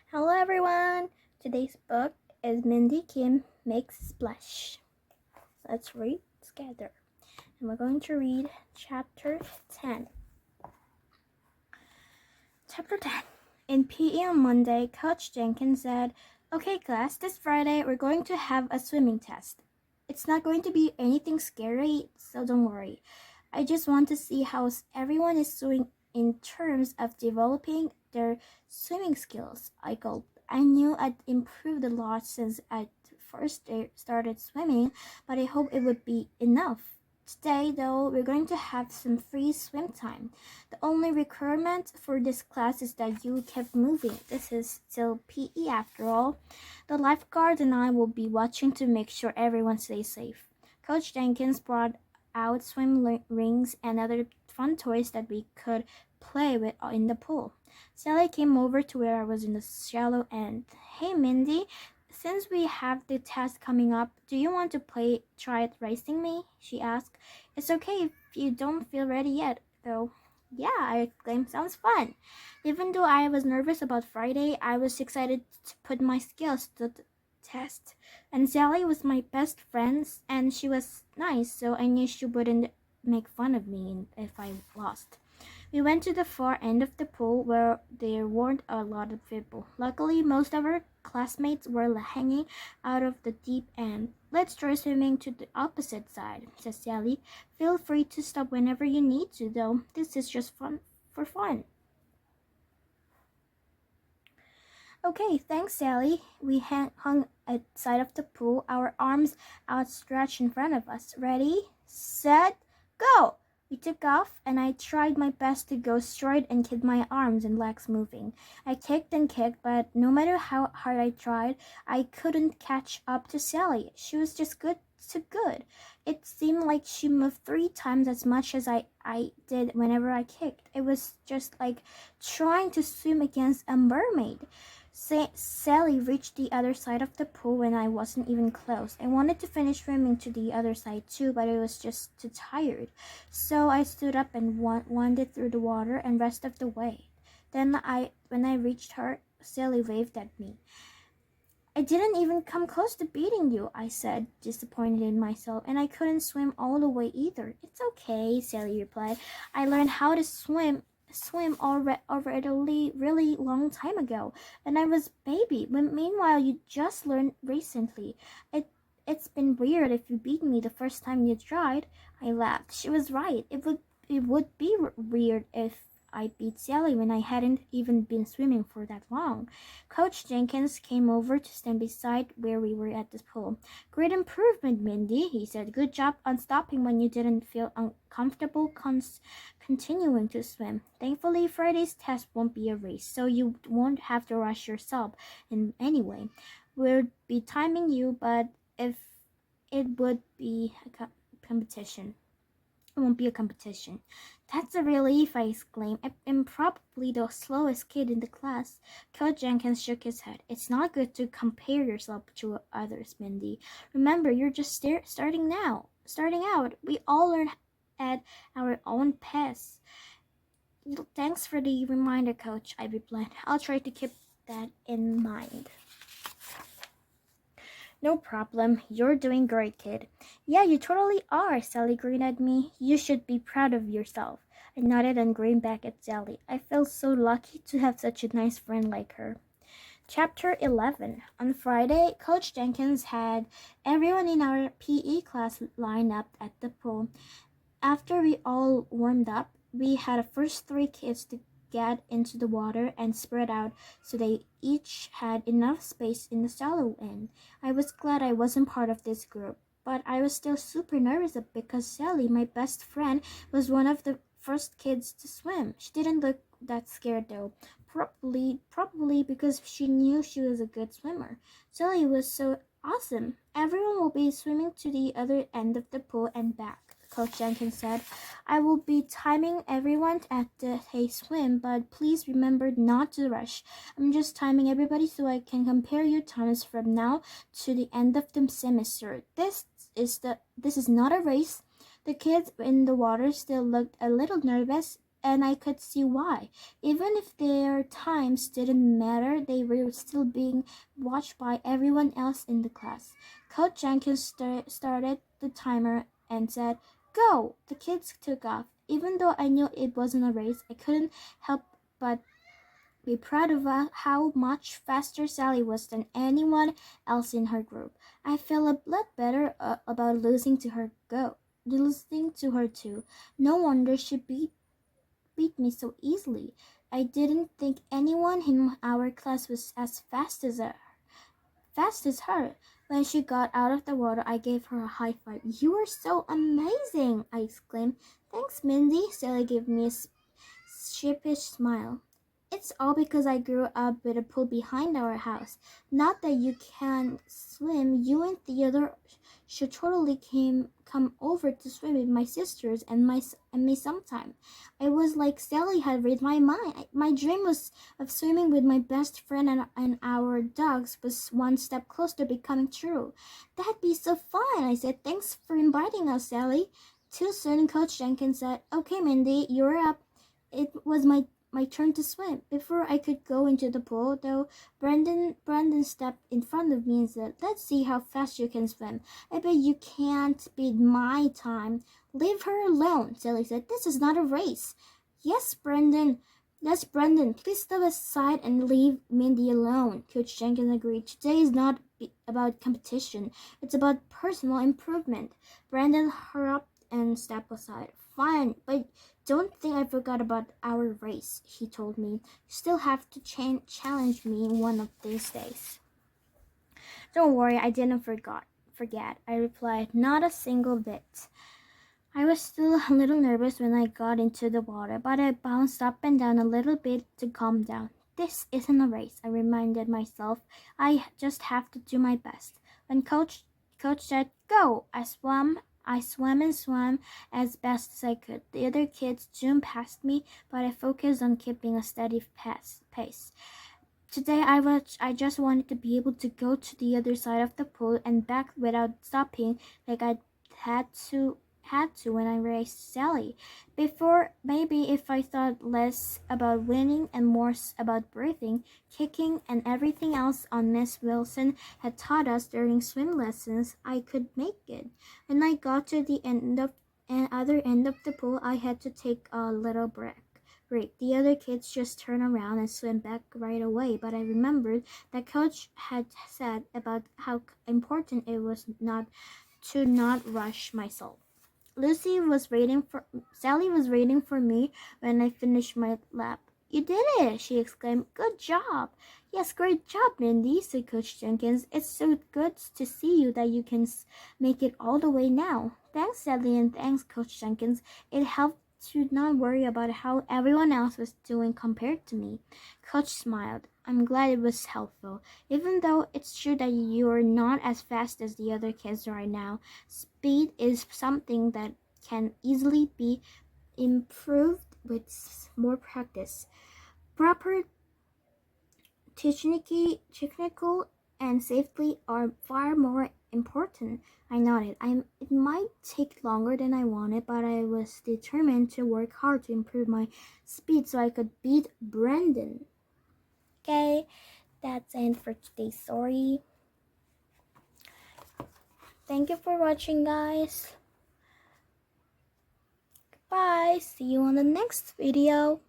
Hello everyone! Today's book is Mindy Kim Makes Splash. Let's read together. And we're going to read chapter 10. Chapter 10. In PE on Monday, Coach Jenkins said, "Okay class, this Friday we're going to have a swimming test. It's not going to be anything scary, so don't worry. I just want to see how everyone is doing in terms of developing their swimming skills." I gulped. I knew I'd improved a lot since I first started swimming, but I hoped it would be enough. Today, though, we're going to have some free swim time. The only requirement for this class is that you keep moving. This is still PE after all. The lifeguard and I will be watching to make sure everyone stays safe. Coach Jenkins brought out swim rings and other fun toys that we could play with in the pool. Sally came over to where I was in the shallow end. "Hey, Mindy, since we have the test coming up, do you want to try racing me?" she asked. "It's okay if you don't feel ready yet, though." "Yeah," I exclaimed. "Sounds fun." Even though I was nervous about Friday, I was excited to put my skills to the test. And Sally was my best friend, and she was nice, so I knew she wouldn't make fun of me if I lost. We went to the far end of the pool where there weren't a lot of people. Luckily, most of our classmates were hanging out of the deep end. "Let's try swimming to the opposite side," said Sally. "Feel free to stop whenever you need to, though. This is just for fun." "Okay, thanks, Sally." We hung at the side of the pool, our arms outstretched in front of us. "Ready, set, go!" We took off, and I tried my best to go straight and keep my arms and legs moving. I kicked and kicked, but no matter how hard I tried, I couldn't catch up to Sally. She was just good. It seemed like she moved 3 times as much as I did whenever I kicked. It was just like trying to swim against a mermaid. Sally reached the other side of the pool when I wasn't even close. I wanted to finish swimming to the other side too, but I was just too tired. So I stood up and wandered through the water and rest of the way. Then when I reached her, Sally waved at me. "I didn't even come close to beating you," I said, disappointed in myself, "and I couldn't swim all the way either." "It's okay," Sally replied. "I learned how to swim already really long time ago, and I was baby. But meanwhile, you just learned recently. It's been weird if you beat me the first time you tried." I laughed. She was right. It would be weird if I beat Sally when I hadn't even been swimming for that long. Coach Jenkins came over to stand beside where we were at the pool. "Great improvement, Mindy," he said. "Good job on stopping when you didn't feel uncomfortable continuing to swim. Thankfully, Friday's test won't be a race, so you won't have to rush yourself in anyway. We'll be timing you, but if it would be a competition. It won't be a competition." "That's a relief," I exclaimed. "I'm probably the slowest kid in the class." Coach Jenkins shook his head. "It's not good to compare yourself to others, Mindy. Remember, you're just starting out. We all learn at our own pace." "Thanks for the reminder, Coach," I replied. "I'll try to keep that in mind." "No problem. You're doing great, kid." "Yeah, you totally are," Sally grinned at me. "You should be proud of yourself." I nodded and grinned back at Sally. I felt so lucky to have such a nice friend like her. Chapter 11. On Friday, Coach Jenkins had everyone in our PE class lined up at the pool. After we all warmed up, we had the first 3 kids to get into the water and spread out so they each had enough space in the shallow end. I was glad I wasn't part of this group, but I was still super nervous because Sally, my best friend, was one of the first kids to swim. She didn't look that scared though, probably because she knew she was a good swimmer. Sally was so awesome. "Everyone will be swimming to the other end of the pool and back," Coach Jenkins said. "I will be timing everyone at the swim, but please remember not to rush. I'm just timing everybody so I can compare your times from now to the end of the semester. This is not a race." The kids in the water still looked a little nervous. and I could see why. Even if their times didn't matter, they were still being watched by everyone else in the class. Coach Jenkins started the timer and said, "Go!" The kids took off. Even though I knew it wasn't a race, I couldn't help but be proud of how much faster Sally was than anyone else in her group. I felt a lot better about losing to her too. No wonder she beat me so easily. I didn't think anyone in our class was as fast as her. When she got out of the water, I gave her a high five. "You are so amazing!" I exclaimed. "Thanks, Mindy." Sally gave me a sheepish smile. "It's all because I grew up with a pool behind our house. Not that you can swim. You and Theodore should totally come over to swim with my sisters and me sometime." I was like Sally had read my mind. My dream was of swimming with my best friend and our dogs was one step closer to becoming true. "That'd be so fun," I said. "Thanks for inviting us, Sally." Too soon, Coach Jenkins said, "Okay, Mindy, you're up." It was my turn to swim. Before I could go into the pool, though, Brandon stepped in front of me and said, "Let's see how fast you can swim. I bet you can't beat my time." "Leave her alone," Sally said. "This is not a race." Yes, Brandon, please step aside and leave Mindy alone," Coach Jenkins agreed. "Today is not about competition. It's about personal improvement." Brandon hurried up and stepped aside. "Fine, but don't think I forgot about our race," he told me. "You still have to challenge me one of these days." "Don't worry, I didn't forget," I replied. "Not a single bit." I was still a little nervous when I got into the water, but I bounced up and down a little bit to calm down. "This isn't a race," I reminded myself. "I just have to do my best." When Coach said, "Go," I swam and swam as best as I could. The other kids zoomed past me, but I focused on keeping a steady pace. Today I just wanted to be able to go to the other side of the pool and back without stopping like I had to when I raced Sally. Before, maybe if I thought less about winning and more about breathing, kicking, and everything else on Miss Wilson had taught us during swim lessons, I could make it. When I got to the other end of the pool, I had to take a little break. The other kids just turned around and swam back right away, but I remembered that Coach had said about how important it was not rush myself. Sally was waiting for me when I finished my lap. "You did it!" she exclaimed. "Good job!" "Yes, great job, Mindy," said Coach Jenkins. "It's so good to see you that you can make it all the way now." "Thanks, Sally, and thanks, Coach Jenkins. It helped to not worry about how everyone else was doing compared to me." Coach smiled. "I'm glad it was helpful. Even though it's true that you're not as fast as the other kids right now, speed is something that can easily be improved with more practice. Proper technical and safety are far more important." I nodded. It might take longer than I wanted, but I was determined to work hard to improve my speed so I could beat Brandon. Okay, that's it for today's story. Thank you for watching, guys. Bye. See you on the next video.